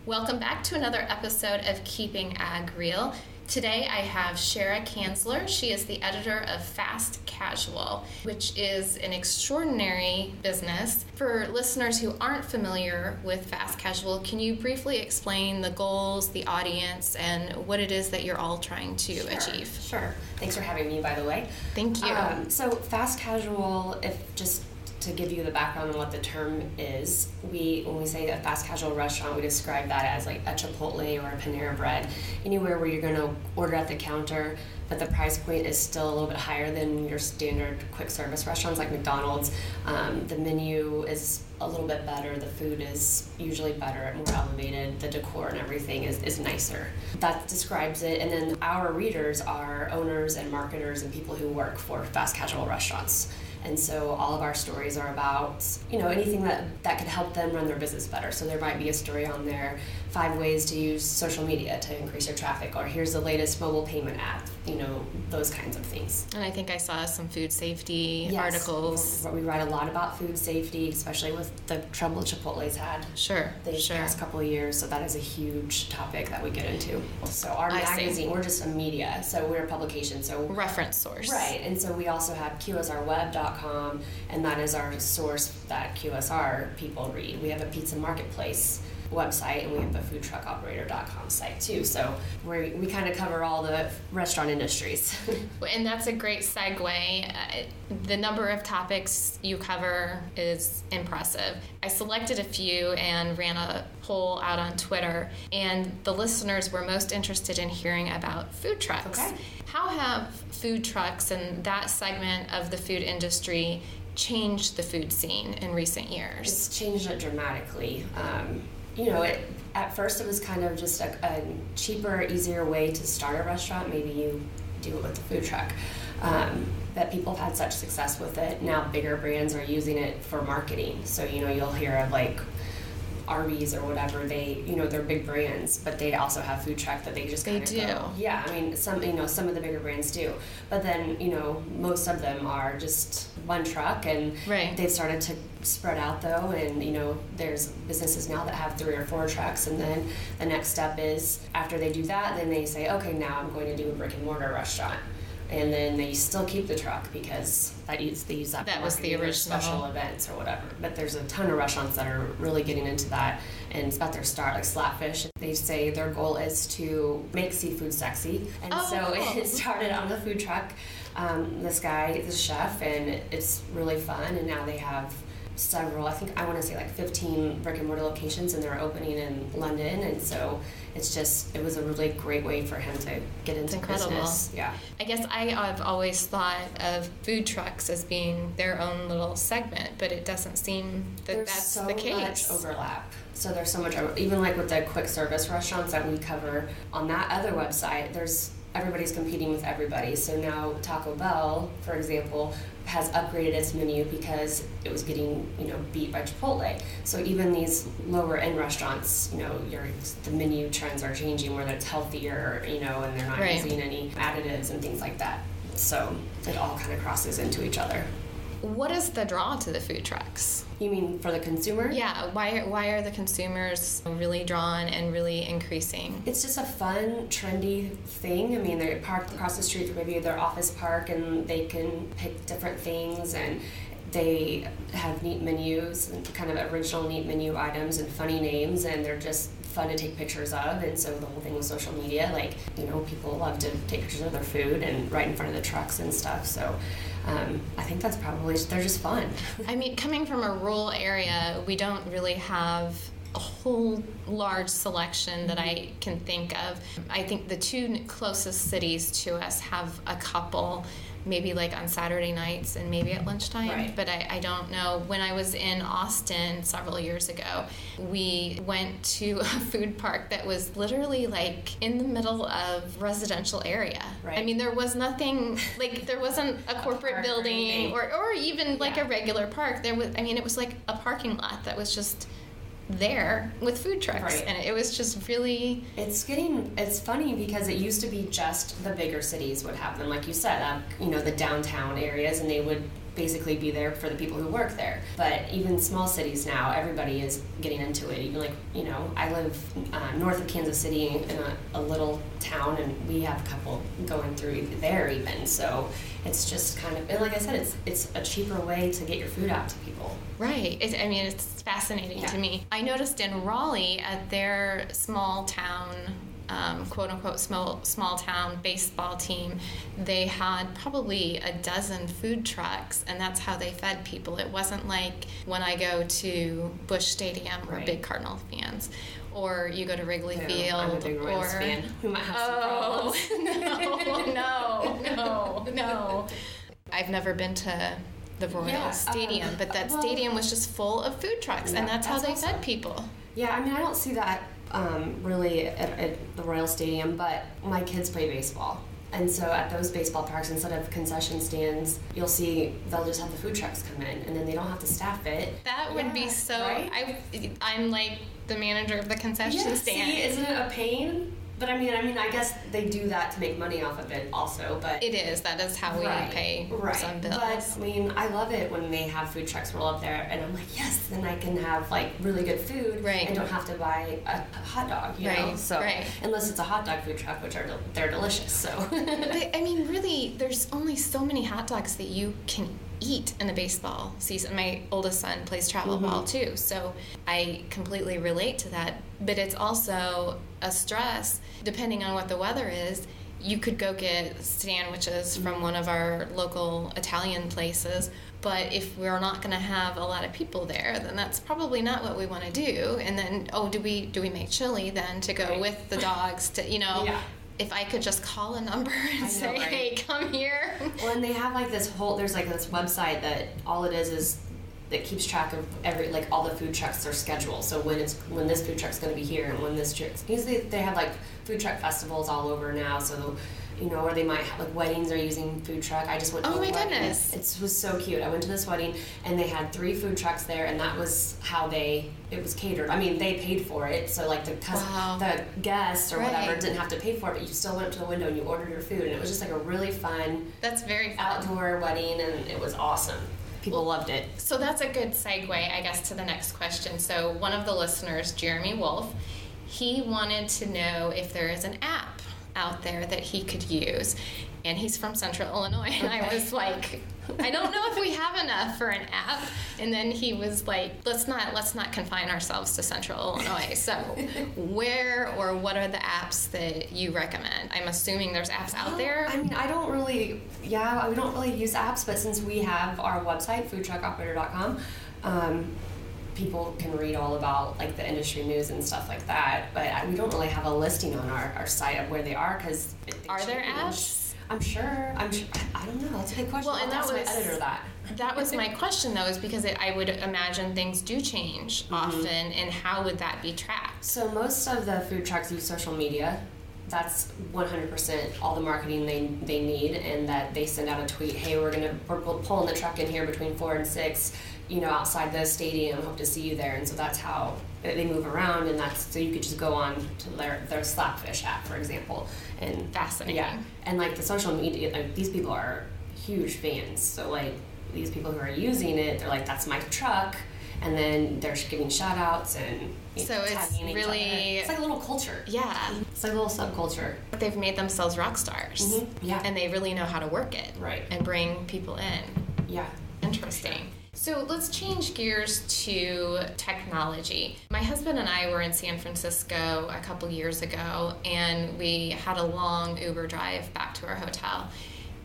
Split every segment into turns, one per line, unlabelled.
Welcome back to another episode of Keeping Ag Real. Today I have Cherryh Cansler. She is the editor of Fast Casual, which is an extraordinary business. For listeners who aren't familiar with Fast Casual, can you briefly explain the goals, the audience, and what it is that you're all trying to achieve?
Sure. Thanks for having me, by the way.
Thank you.
So Fast Casual, if just to give you the background on what the term is, when we say a fast casual restaurant, we describe that as like a Chipotle or a Panera Bread, anywhere where you're going to order at the counter, but the price point is still a little bit higher than your standard quick service restaurants like McDonald's. The menu is a little bit better, the food is usually better, more elevated, the decor and everything is nicer. That describes it, and then our readers are owners and marketers and people who work for fast casual restaurants. And so all of our stories are about, anything that could help them run their business better. So there might be a story on there, 5 ways to use social media to increase your traffic, or here's the latest mobile payment app, those kinds of things.
And I think I saw some food safety
Yes.
articles.
We write a lot about food safety, especially with the trouble Chipotle's had these past couple of years. So that is a huge topic that we get into. So our magazine, we're just a media, so we're a publication. So
reference source.
Right, and so we also have QSRweb.com, and that is our source that QSR people read. We have a pizza marketplace website, and we have a foodtruckoperator.com site too. So we kind of cover all the restaurant industries.
And that's a great segue. The number of topics you cover is impressive. I selected a few and ran a poll out on Twitter, and the listeners were most interested in hearing about food trucks.
Okay.
How have food trucks and that segment of the food industry changed the food scene in recent years?
It's changed it dramatically. At first it was kind of just a cheaper, easier way to start a restaurant. Maybe you do it with a food truck. But people have had such success with it. Now bigger brands are using it for marketing. So, you'll hear of like Arby's or whatever, they're big brands, but they also have food truck that they just kind of go. Yeah, I mean, some of the bigger brands do. But then, most of them are just one truck, and they've started to spread out though, and there's businesses now that have 3 or 4 trucks, and then the next step is after they do that, then they say, okay, now I'm going to do a brick and mortar restaurant. And then they still keep the truck because they use that for
was the original
special events or whatever. But there's a ton of restaurants that are really getting into that, and it's about their start, like Slapfish. They say their goal is to make seafood sexy, and cool. It started on the food truck. This guy is a chef, and it's really fun. And now they have several, I want to say like 15 brick and mortar locations, and they're opening in London, and so it was a really great way for him to get into business. Yeah.
I guess I've always thought of food trucks as being their own little segment, but it doesn't seem that that's the case.
There's so much overlap. So there's so much, even like with the quick service restaurants that we cover on that other website, everybody's competing with everybody. So now Taco Bell, for example, has upgraded its menu because it was getting, beat by Chipotle. So even these lower end restaurants, the menu trends are changing where it's healthier, and they're not using any additives and things like that. So it all kind of crosses into each other.
What is the draw to the food trucks?
You mean for the consumer?
Yeah. Why are the consumers really drawn and really increasing?
It's just a fun, trendy thing. I mean, they're parked across the street from maybe their office park, and they can pick different things, and they have neat menus and kind of original neat menu items and funny names, and they're just fun to take pictures of. And so the whole thing with social media, people love to take pictures of their food and right in front of the trucks and stuff. So I think that's they're just fun.
I mean, coming from a rural area, we don't really have a whole large selection that I can think of. I think the 2 closest cities to us have a couple, maybe like on Saturday nights and maybe at lunchtime.
Right.
But I don't know. When I was in Austin several years ago, we went to a food park that was literally like in the middle of residential area.
Right.
I mean, there was nothing, there wasn't a corporate building or even like a regular park. It was like a parking lot that was just there with food trucks, and it was just really...
It's funny because it used to be just the bigger cities would have them, like you said, the downtown areas, and they would basically be there for the people who work there. But even small cities now, everybody is getting into it. Even like, I live north of Kansas City in a little town, and we have a couple going through there even. So it's just kind of, and like I said, it's a cheaper way to get your food out to people.
Right. It's fascinating to me. I noticed in Raleigh at their small town, quote unquote small town baseball team, they had probably a dozen food trucks, and that's how they fed people. It wasn't like when I go to Busch Stadium, we're big Cardinal fans, or you go to Wrigley Field,
I'm a big Royals fan. We might have some problems.
No. I've never been to the Royals Stadium, but that stadium was just full of food trucks, and that's how they fed people.
Yeah, I don't see that really at the Royal Stadium, but my kids play baseball. And so at those baseball parks, instead of concession stands, you'll see they'll just have the food trucks come in, and then they don't have to staff it.
That would be so... Right? I'm like the manager of the concession stand.
See, isn't it a pain? But I mean, I guess they do that to make money off of it also, but...
It is. That is how we pay some bills.
But, I mean, I love it when they have food trucks roll up there, and I'm like, yes, then I can have, like, really good food and don't have to buy a hot dog, you know? So, unless it's a hot dog food truck, which they're delicious, so...
But, I mean, really, there's only so many hot dogs that you can eat in the baseball season. My oldest son plays travel ball too, so I completely relate to that. But it's also a stress, depending on what the weather is. You could go get sandwiches from one of our local Italian places, but if we're not going to have a lot of people there, then that's probably not what we want to do. And then, do we make chili then to go with the dogs to, If I could just call a number and say, hey, come here.
Well, and they have like this there's like this website that all it is that keeps track of all the food trucks, their schedule. So when this food truck's going to be here and when this truck's, usually they have like food truck festivals all over now. So, or they might have like weddings are using food truck. I just went to a wedding.
Goodness.
It was so cute. I went to this wedding and they had 3 food trucks there, and that was how it was catered. I mean, they paid for it, so like the guests or whatever didn't have to pay for it, but you still went up to the window and you ordered your food, and it was just like a really fun,
that's very fun,
outdoor wedding, and it was awesome. People loved it.
So that's a good segue, I guess, to the next question. So one of the listeners, Jeremy Wolf, he wanted to know if there is an app out there that he could use, and he's from Central Illinois, and I was like, I don't know if we have enough for an app. And then he was like, let's not confine ourselves to Central Illinois. So where or what are the apps that you recommend? I'm assuming there's apps out there.
I mean, we don't really use apps, but since we have our website, foodtruckoperator.com, people can read all about like the industry news and stuff like that, but we don't really have a listing on our site of where they are, because
are there apps?
I'm sure. I don't know. That's a good question.
Well, and that was my editor. That was my question, though, is because I would imagine things do change often, and how would that be tracked?
So most of the food trucks use social media. That's 100% all the marketing they need, and that they send out a tweet, hey, we're pulling the truck in here between 4 and 6, outside the stadium, hope to see you there. And so that's how they move around, and so you could just go on to their Slapfish app, for example. And
fascinating.
Yeah, and like the social media, like these people are huge fans. So like these people who are using it, they're like, that's my truck, and then they're giving shout outs and
so it's really,
it's like a little culture.
Yeah,
it's like a little subculture.
They've made themselves rock stars.
Yeah,
and they really know how to work it and bring people in.
Yeah,
interesting. So let's change gears to technology. My husband and I were in San Francisco a couple years ago, and we had a long Uber drive back to our hotel.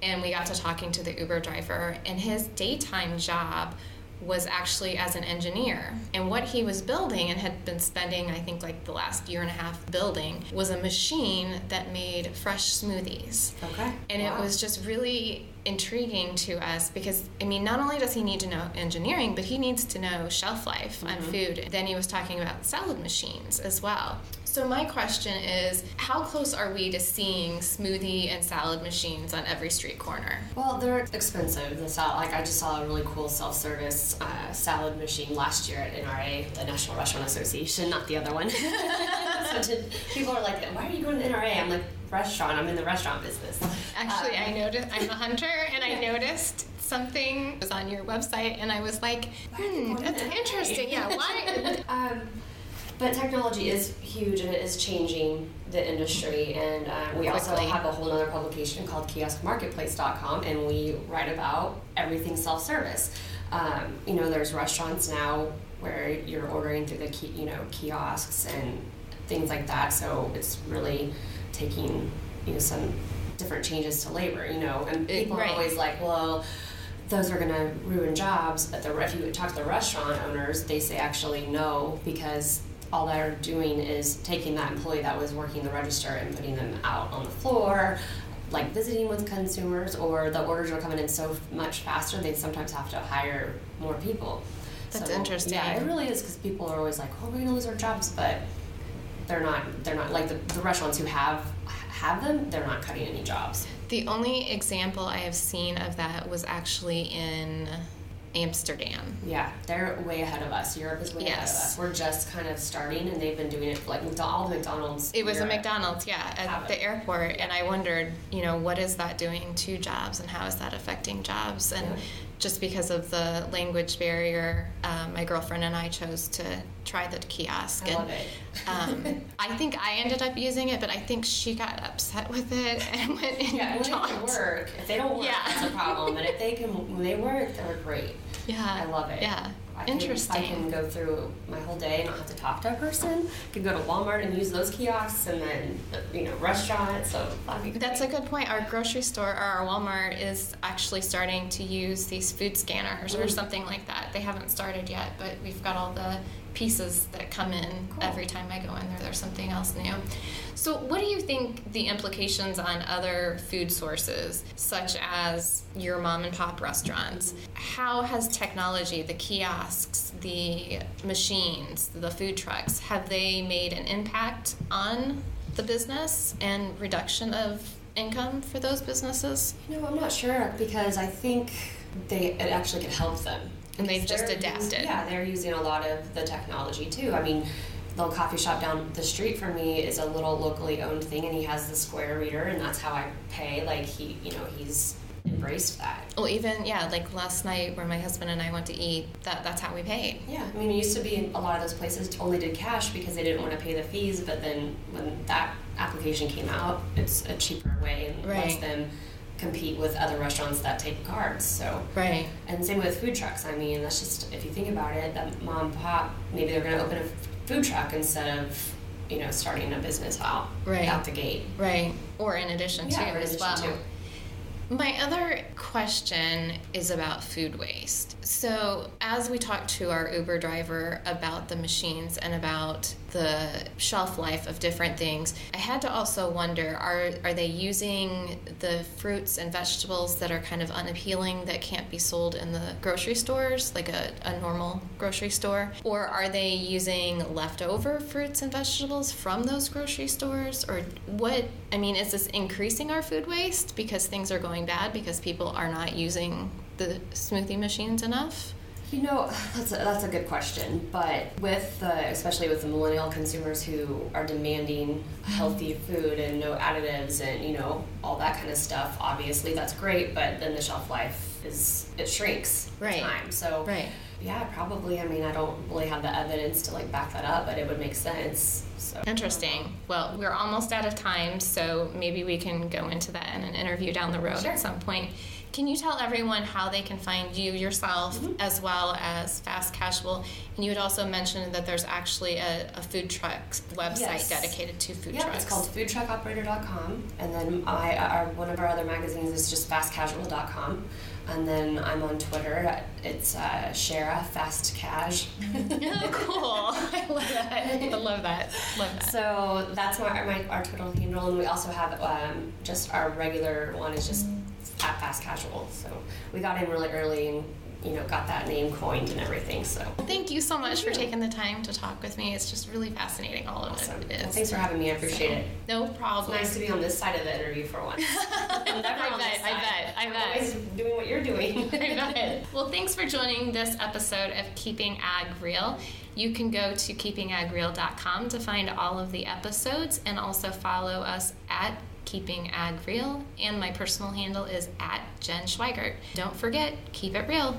And we got to talking to the Uber driver, and his daytime job was actually as an engineer. And what he was building, and had been spending, I think, like the last year and a half building, was a machine that made fresh smoothies.
Okay.
And it was just really intriguing to us because, I mean, not only does he need to know engineering, but he needs to know shelf life on food. Then he was talking about salad machines as well. So my question is, how close are we to seeing smoothie and salad machines on every street corner?
Well, they're expensive. I just saw a really cool self-service salad machine last year at NRA, the National Restaurant Association, not the other one. So people are like, why are you going to NRA? I'm like, restaurant. I'm in the restaurant business.
Actually, I noticed. I'm a hunter, and I noticed something was on your website, and I was like, that's interesting. Yeah, why?
But technology is huge, and it is changing the industry. And we also have a whole other publication called kioskmarketplace.com, and we write about everything self-service. There's restaurants now where you're ordering through the kiosks and things like that. So it's really taking some different changes to labor. And people are always like, well, those are going to ruin jobs. But if you talk to the restaurant owners, they say actually no, because all they're doing is taking that employee that was working the register and putting them out on the floor, like visiting with consumers, or the orders are coming in so much faster they sometimes have to hire more people.
That's interesting.
Yeah, it really is, because people are always like, oh, we're going to lose our jobs, but they're not like the restaurants who have them, they're not cutting any jobs.
The only example I have seen of that was actually in Amsterdam.
Yeah, they're way ahead of us. Europe is way ahead of us. We're just kind of starting, and they've been doing it like all the McDonald's.
It was a McDonald's, at the airport, and I wondered, what is that doing to jobs, and how is that affecting jobs? And just because of the language barrier, my girlfriend and I chose to try the kiosk.
I love it.
I think I ended up using it, but I think she got upset with it and went in
when they can work. If they don't work, that's a problem. But if when they work, they're great.
Yeah.
I love it.
Yeah.
Interesting. I can go through my whole day and not have to talk to a person. I can go to Walmart and use those kiosks, and then restaurants. So that'd be great.
That's a good point. Our grocery store or our Walmart is actually starting to use these food scanners or something like that. They haven't started yet, but we've got all the pieces that come in every time I go in there. There's something else new. So what do you think the implications on other food sources, such as your mom and pop restaurants? How has technology, the kiosks, the machines, the food trucks, have they made an impact on the business and reduction of income for those businesses?
I'm not sure, because I think it actually could help them.
And they've just adapted.
They're using a lot of the technology too. I mean, the little coffee shop down the street from me is a little locally owned thing, and he has the Square reader, and that's how I pay. Like he's embraced that.
Well, even like last night where my husband and I went to eat, that's how we paid.
Yeah, I mean, it used to be a lot of those places only did cash because they didn't want to pay the fees, but then when that application came out, it's a cheaper way and lets them compete with other restaurants that take cards. So and same with food trucks. I mean, that's just, if you think about it, that mom and pop, maybe they're going to open a food truck instead of starting a business out the gate,
or in addition to as well. My other question is about food waste. So as we talked to our Uber driver about the machines and about the shelf life of different things, I had to also wonder, are they using the fruits and vegetables that are kind of unappealing that can't be sold in the grocery stores, like a normal grocery store? Or are they using leftover fruits and vegetables from those grocery stores? Or is this increasing our food waste because things are going bad because people are not using the smoothie machines enough?
That's a good question. But especially with the millennial consumers who are demanding healthy food and no additives and all that kind of stuff, obviously that's great. But then the shelf life shrinks with time. So yeah, probably. I mean, I don't really have the evidence to back that up, but it would make sense. So
interesting. Well, we're almost out of time, so maybe we can go into that in an interview down the road at some point. Can you tell everyone how they can find you yourself as well as Fast Casual? And you had also mentioned that there's actually a food truck website dedicated to food trucks.
Yeah, it's called foodtruckoperator.com. And then one of our other magazines is just fastcasual.com. And then I'm on Twitter. It's Cherryh Fast Cash.
Oh, cool. I love that.
So that's our Twitter handle. And we also have just our regular one is just at Fast Casual. So we got in really early and got that name coined and everything. So
thank you so much for taking the time to talk with me. It's just really fascinating, all of it is.
Well, thanks for having me. I appreciate it.
No problem.
It's nice to be on this side of the interview for once.
I bet.
I'm always doing what you're doing.
I bet. Well, thanks for joining this episode of Keeping Ag Real. You can go to keepingagreal.com to find all of the episodes and also follow us at Keeping Ag Real, and my personal handle is at Jen Schweigert. Don't forget, keep it real.